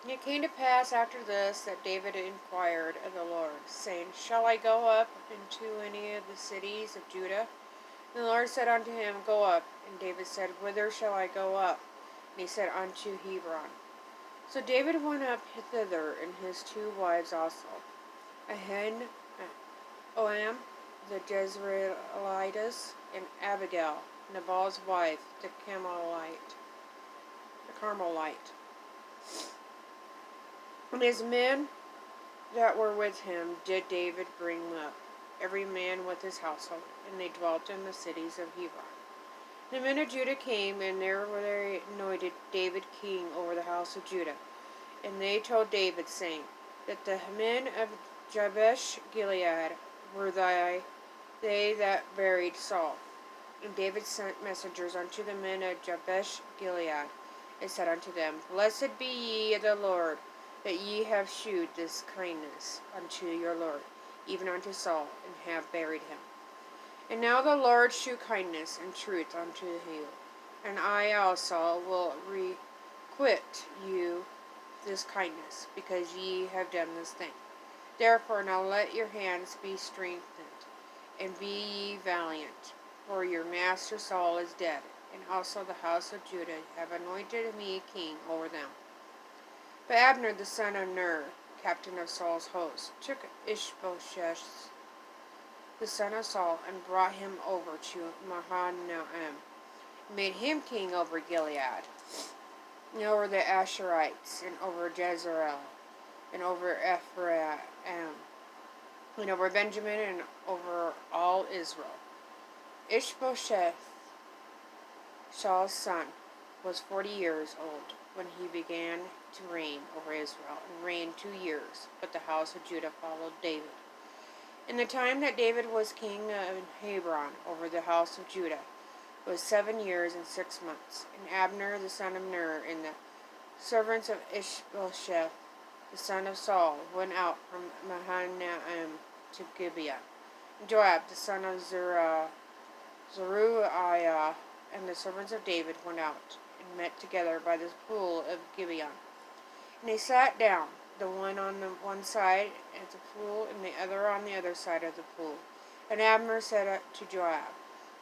And it came to pass after this that David inquired of the Lord, saying, Shall I go up into any of the cities of Judah? And the Lord said unto him, Go up. And David said, Whither shall I go up? And he said, Unto Hebron. So David went up thither, and his 2 wives also, Ahinoam the Jezreelitess, and Abigail, Nabal's wife, the Carmelite. And his men that were with him did David bring up, every man with his household, and they dwelt in the cities of Hebron. The men of Judah came, and there they anointed David king over the house of Judah. And they told David, saying, that the men of Jabesh Gilead were they that buried Saul. And David sent messengers unto the men of Jabesh Gilead, and said unto them, Blessed be ye of the Lord, that ye have shewed this kindness unto your Lord, even unto Saul, and have buried him. And now the Lord shew kindness and truth unto you, and I also will requite you this kindness, because ye have done this thing. Therefore now let your hands be strengthened, and be ye valiant, for your master Saul is dead, and also the house of Judah have anointed me king over them. But Abner the son of Ner, captain of Saul's host, took Ishbosheth the son of Saul, and brought him over to Mahanaim, and made him king over Gilead, and over the Asherites, and over Jezreel, and over Ephraim, and over Benjamin, and over all Israel. Ishbosheth, Saul's son, was 40 years old when he began to reign over Israel, and reigned 2 years, but the house of Judah followed David. In the time that David was king of Hebron over the house of Judah was 7 years and 6 months. And Abner the son of Ner and the servants of Ishbosheth the son of Saul went out from Mahanaim to Gibeah. And Joab the son of Zeruiah and the servants of David went out and met together by the pool of Gibeon. And they sat down, the one on the one side of the pool, and the other on the other side of the pool. And Abner said to Joab,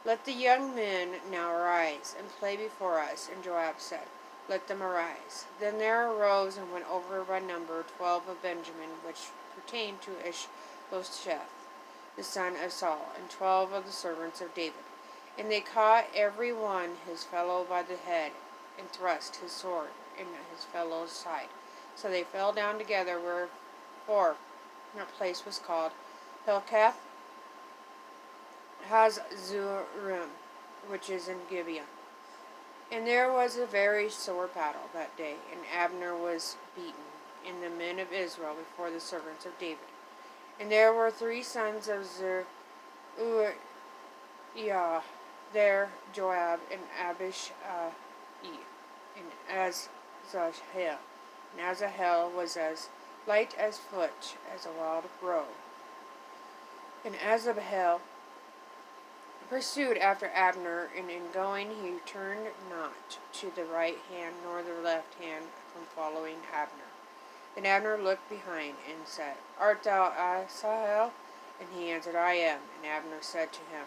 Let the young men now arise, and play before us. And Joab said, Let them arise. Then there arose and went over by number 12 of Benjamin, which pertained to Ishbosheth, the son of Saul, and 12 of the servants of David. And they caught every one his fellow by the head, and thrust his sword in his fellow's side. So they fell down together, wherefore that place was called Helkath Hazurim, which is in Gibeon. And there was a very sore battle that day, and Abner was beaten, and the men of Israel before the servants of David. And there were 3 sons of Zeruiah there, Joab, and Abishai, and Asahel. And Asahel was as light as foot, as a wild roe. And Asahel pursued after Abner, and in going he turned not to the right hand nor the left hand from following Abner. Then Abner looked behind and said, Art thou Asahel? And he answered, I am. And Abner said to him,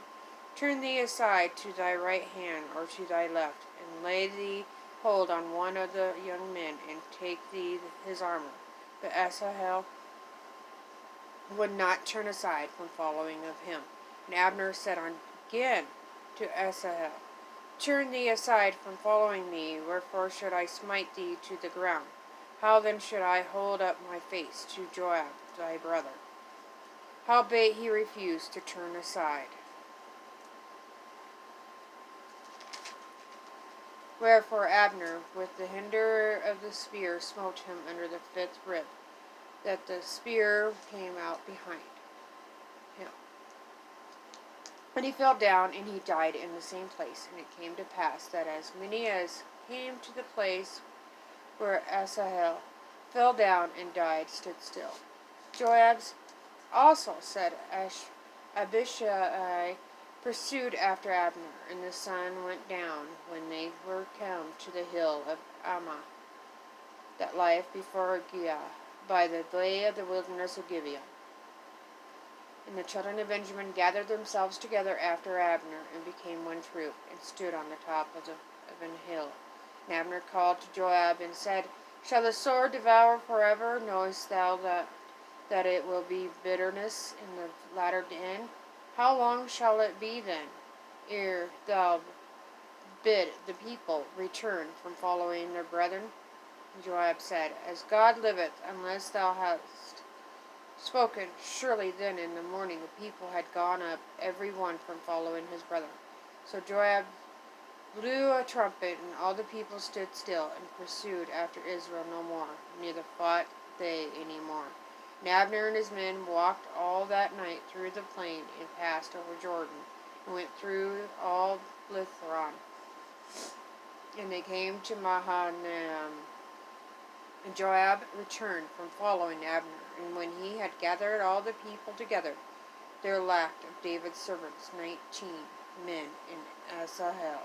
Turn thee aside to thy right hand or to thy left, and lay thee hold on one of the young men, and take thee his armor. But Asahel would not turn aside from following of him. And Abner said again to Asahel, Turn thee aside from following me, wherefore should I smite thee to the ground? How then should I hold up my face to Joab thy brother? Howbeit he refused to turn aside. Wherefore Abner with the hinder of the spear smote him under the 5th rib, that the spear came out behind him. And he fell down, and he died in the same place. And it came to pass that as many as came to the place where Asahel fell down and died stood still. Joab's also said Abishai pursued after Abner, and the sun went down when they were come to the hill of Ammah. that lieth before Giah, by the way of the wilderness of Gibeon. And the children of Benjamin gathered themselves together after Abner, and became one troop, and stood on the top of an hill. And Abner called to Joab, and said, Shall the sword devour forever? Knowest thou that it will be bitterness in the latter end? How long shall it be then, ere thou bid the people return from following their brethren? And Joab said, As God liveth, unless thou hast spoken, surely then in the morning the people had gone up, every one from following his brethren. So Joab blew a trumpet, and all the people stood still, and pursued after Israel no more, neither fought they any more. And Abner and his men walked all that night through the plain, and passed over Jordan, and went through all Blithron. And they came to Mahanaim. And Joab returned from following Abner, and when he had gathered all the people together, there lacked of David's servants 19 men in Asahel.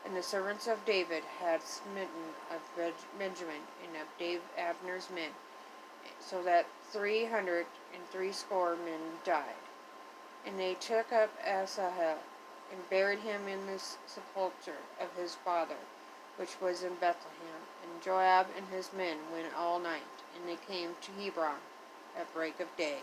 And the servants of David had smitten of Benjamin and of Abner's men, so that 360 men died. And they took up Asahel, and buried him in the sepulchre of his father, which was in Bethlehem. And Joab and his men went all night, and they came to Hebron at break of day.